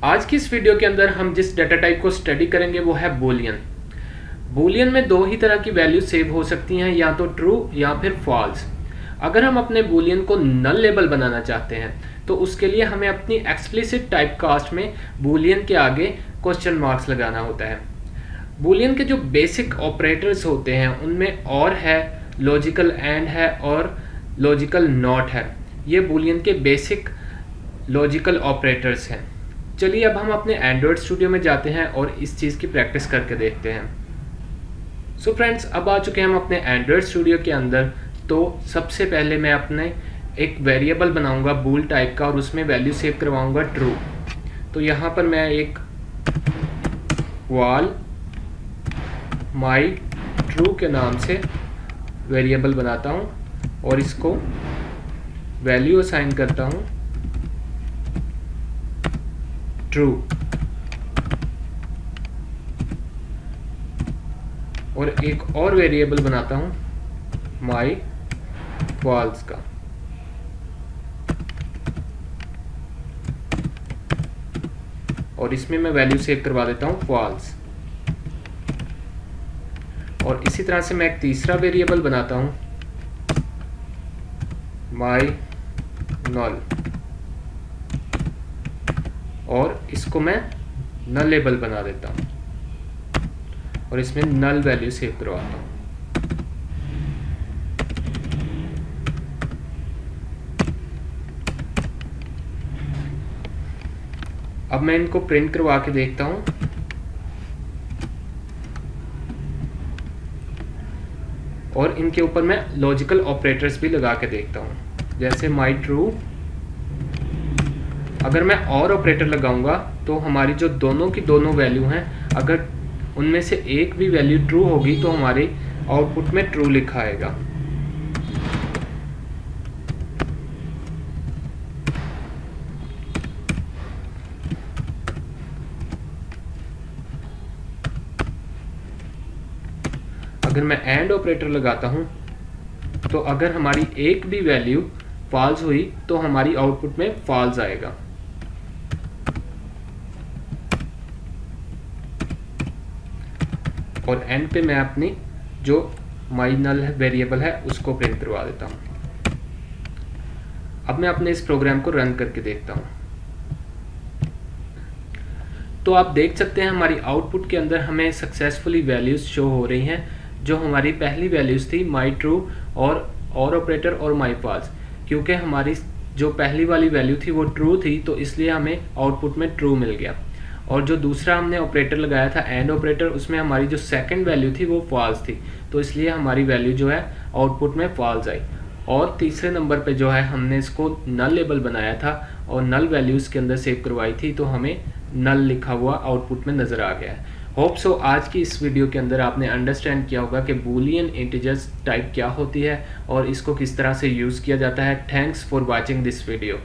आज की इस वीडियो के अंदर हम जिस डाटा टाइप को स्टडी करेंगे वो है बूलियन। बूलियन में दो ही तरह की वैल्यू सेव हो सकती हैं, या तो ट्रू या फिर फॉल्स। अगर हम अपने बूलियन को नल लेबल बनाना चाहते हैं तो उसके लिए हमें अपनी एक्सप्लिसिट टाइप कास्ट में बूलियन के आगे क्वेश्चन मार्क्स लगाना होता है। बूलियन के जो बेसिक ऑपरेटर्स होते हैं उनमें और है, लॉजिकल एंड है और लॉजिकल नॉट है। ये बूलियन के बेसिक लॉजिकल ऑपरेटर्स हैं। चलिए अब हम अपने एंड्रॉयड स्टूडियो में जाते हैं और इस चीज़ की प्रैक्टिस करके देखते हैं। सो फ्रेंड्स, अब आ चुके हैं हम अपने एंड्रॉयड स्टूडियो के अंदर। तो सबसे पहले मैं अपने एक वेरिएबल बनाऊंगा बूल टाइप का और उसमें वैल्यू सेव करवाऊंगा ट्रू। तो यहाँ पर मैं एक वॉल माई ट्रू के नाम से वेरिएबल बनाता हूँ और इसको वैल्यू असाइन करता हूँ ट्रू, और एक और वेरिएबल बनाता हूँ माई फॉल्स का। और इसमें मैं वैल्यू सेव करवा देता हूँ फॉल्स। और इसी तरह से मैं एक तीसरा वेरिएबल बनाता हूँ माई नल, और इसको मैं नल लेबल बना देता हूँ और इसमें नल वैल्यू सेव करवाता हूँ। अब मैं इनको प्रिंट करवा के देखता हूँ। और इनके ऊपर मैं लॉजिकल ऑपरेटर्स भी लगा के देखता हूँ, जैसे माई ट्रू। अगर मैं और ऑपरेटर लगाऊंगा तो हमारी जो दोनों की दोनों वैल्यू हैं, अगर उनमें से एक भी वैल्यू ट्रू होगी तो हमारे आउटपुट में ट्रू लिखा आएगा। अगर मैं एंड ऑपरेटर लगाता हूं तो अगर हमारी एक भी वैल्यू फॉल्स हुई तो हमारी आउटपुट में फॉल्स आएगा। और एंड पे मैं अपनी जो माई नल वेरिएबल है उसको प्रिंट करवा देता हूं। अब मैं अपने इस प्रोग्राम को रन करके देखता हूं। तो आप देख सकते हैं हमारी आउटपुट के अंदर हमें सक्सेसफुली वैल्यूज शो हो रही हैं। जो हमारी पहली वैल्यूज थी माई ट्रू और ऑपरेटर और माई फॉल्स, क्योंकि हमारी जो पहली वाली वैल्यू थी वो ट्रू थी तो इसलिए हमें आउटपुट में ट्रू मिल गया। और जो दूसरा हमने ऑपरेटर लगाया था एंड ऑपरेटर, उसमें हमारी जो सेकंड वैल्यू थी वो फॉल्स थी तो इसलिए हमारी वैल्यू जो है आउटपुट में फॉल्स आई। और तीसरे नंबर पे जो है हमने इसको नल लेबल बनाया था और नल वैल्यूज़ के अंदर सेव करवाई थी तो हमें नल लिखा हुआ आउटपुट में नज़र आ गया है। होप सो आज की इस वीडियो के अंदर आपने अंडरस्टैंड किया होगा कि बूलियन इंटीजर्स टाइप क्या होती है और इसको किस तरह से यूज़ किया जाता है। Thanks for watching this video.